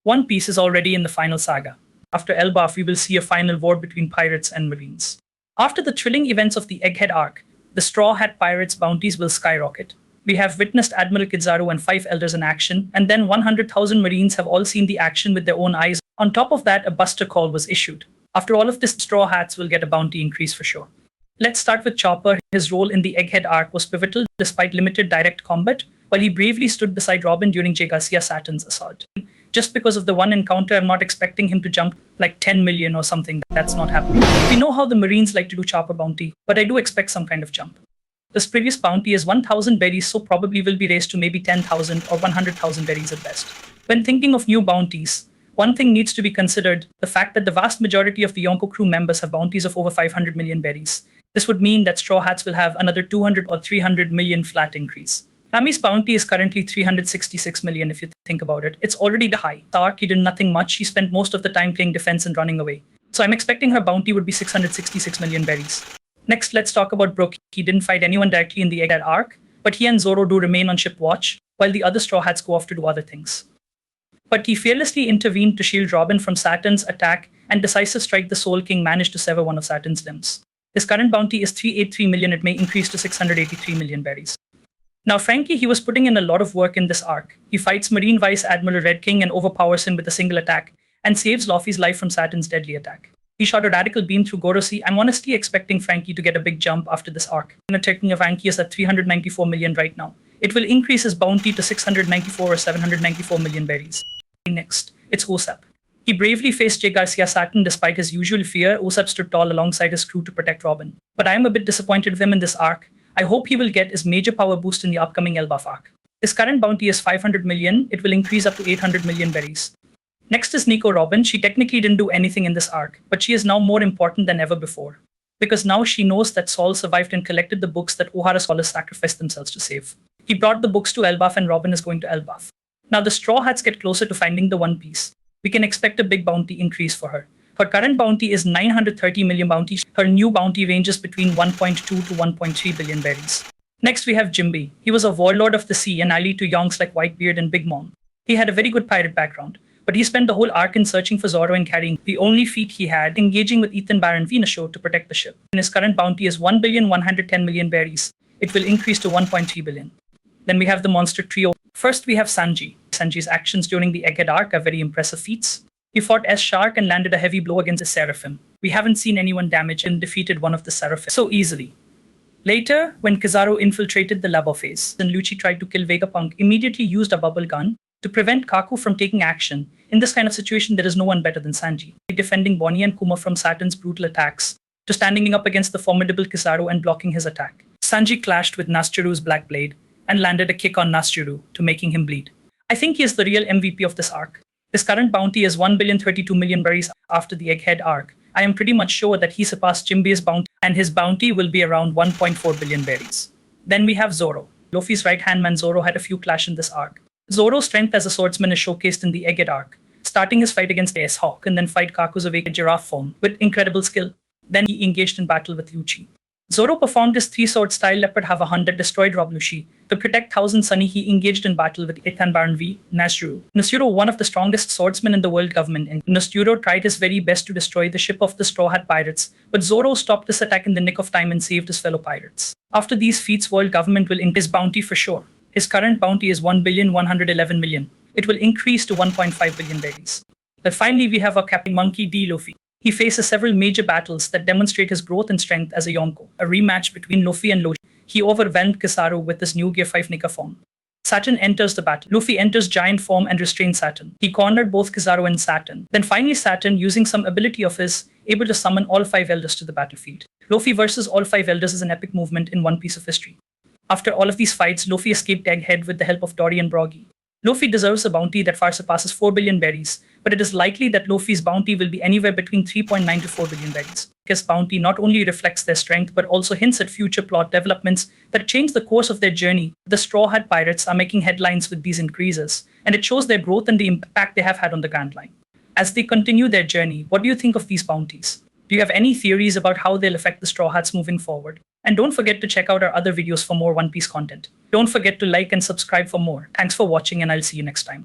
One Piece is already in the final saga. After Elbaf, we will see a final war between pirates and marines. After the thrilling events of the Egghead Arc, the Strawhat Pirates' bounties will skyrocket. We have witnessed Admiral 𝐥𝐤𝐤𝐬𝐷 and 5 elders in action, and then 100,000 marines have all seen the action with their own eyes. On top of that, a buster call was issued. After all of this, Strawhats will get a bounty increase for sure. Let's start with Chopper. His role in the Egghead Arc was pivotal despite limited direct combat, while he bravely stood beside Robin during 𝐥𝐤𝐤𝐬𝐷 Saturn's assault. Just because of the one encounter, I'm not expecting him to jump like 10 million or something. That's not happening. We know how the Marines like to do Chopper bounty, but I do expect some kind of jump. This previous bounty is 1,000 berries, so probably will be raised to maybe 10,000 or 100,000 berries at best. When thinking of new bounties, one thing needs to be considered, the fact that the vast majority of the Yonko crew members have bounties of over 500 million berries. This would mean that Strawhats will have another 200 or 300 million flat increase. Nami's bounty is currently 366 million if you think about it. It's already high. Arc, he did nothing much. She spent most of the time playing defense and running away. So I'm expecting her bounty would be 666 million berries. Next, let's talk about Brook. He didn't fight anyone directly in the Egghead Arc, but he and Zoro do remain on ship watch, while the other Straw Hats go off to do other things. But he fearlessly intervened to shield Robin from Saturn's attack, and decisive strike the Soul King managed to sever one of Saturn's limbs. His current bounty is 383 million. It may increase to 683 million berries. Now Franky, he was putting in a lot of work in this arc. He fights Marine Vice Admiral Red King and overpowers him with a single attack, and saves Luffy's life from Saturn's deadly attack. He shot a radical beam through Gorosi. I'm honestly expecting Franky to get a big jump after this arc. The technique of Franky is at 394 million right now. It will increase his bounty to 694 or 794 million berries. Next, it's Usopp. He bravely faced 𝐥𝐤𝐬𝐷 Saturn despite his usual fear. Usopp stood tall alongside his crew to protect Robin. But I am a bit disappointed with him in this arc. I hope he will get his major power boost in the upcoming Elbaf arc. His current bounty is 500 million. It will increase up to 800 million berries. Next is Nico Robin. She technically didn't do anything in this arc, but she is now more important than ever before. Because now she knows that Saul survived and collected the books that Ohara scholars sacrificed themselves to save. He brought the books to Elbaf and Robin is going to Elbaf. Now the Straw Hats get closer to finding the One Piece. We can expect a big bounty increase for her. Her current bounty is 930 million bounty. Her new bounty ranges between 1.2 to 1.3 billion berries. Next we have Jinbe. He was a warlord of the sea and ally to yonks like Whitebeard and Big Mom. He had a very good pirate background, but he spent the whole arc in searching for Zoro and carrying the only feat he had, engaging with Ethan Baron Venushow to protect the ship. And his current bounty is 1,110 million berries. It will increase to 1.3 billion. Then we have the monster trio. First we have Sanji. Sanji's actions during the Egghead Arc are very impressive feats. He fought S-Shark and landed a heavy blow against the Seraphim. We haven't seen anyone damaged and defeated one of the Seraphim so easily. Later, when 𝐜𝐤𝐤𝐬𝐷 infiltrated the lava phase, and Lucci tried to kill Vegapunk, immediately used a bubble gun to prevent Kaku from taking action. In this kind of situation, there is no one better than Sanji, defending Bonnie and Kuma from Saturn's brutal attacks, to standing up against the formidable 𝐜𝐤𝐤𝐬𝐷 and blocking his attack. Sanji clashed with Naschiru's Black Blade and landed a kick on Naschiru to making him bleed. I think he is the real MVP of this arc. His current bounty is 1,032 million berries after the Egghead Arc. I am pretty much sure that he surpassed Jinbe's bounty, and his bounty will be around 1.4 billion berries. Then we have Zoro. Luffy's right-hand man Zoro had a few clashes in this arc. Zoro's strength as a swordsman is showcased in the Egghead Arc, starting his fight against S-Hawk and then fight Kaku's awake giraffe form with incredible skill. Then he engaged in battle with Lucci. Zoro performed his three-sword style leopard have a hunt that destroyed Rob Lucci. To protect Thousand Sunny, he engaged in battle with Ethan Baron V. Naschiru. Naschiru, one of the strongest swordsmen in the world government, and Naschiru tried his very best to destroy the ship of the Strawhat Pirates, but Zoro stopped this attack in the nick of time and saved his fellow pirates. After these feats, world government will increase his bounty for sure. His current bounty is 1,111 million. It will increase to 1.5 billion berries. Then finally, we have our Captain Monkey D. Luffy. He faces several major battles that demonstrate his growth and strength as a Yonko. A rematch between Luffy and Luffy. He overwhelmed 𝐜𝐤𝐤𝐬𝐷 with his new Gear 5 Nika form. Saturn enters the battle. Luffy enters giant form and restrains Saturn. He cornered both 𝐜𝐤𝐤𝐬𝐷 and Saturn. Then finally Saturn, using some ability of his, able to summon all 5 elders to the battlefield. Luffy versus all 5 elders is an epic movement in One Piece of history. After all of these fights, Luffy escaped Egghead with the help of Dory and Broggy. Luffy deserves a bounty that far surpasses 4 billion berries, but it is likely that Luffy's bounty will be anywhere between 3.9 to 4 billion berries. His bounty not only reflects their strength, but also hints at future plot developments that change the course of their journey. The Strawhat Pirates are making headlines with these increases, and it shows their growth and the impact they have had on the Grand Line. As they continue their journey, what do you think of these bounties? Do you have any theories about how they'll affect the Straw Hats moving forward? And don't forget to check out our other videos for more One Piece content. Don't forget to like and subscribe for more. Thanks for watching, and I'll see you next time.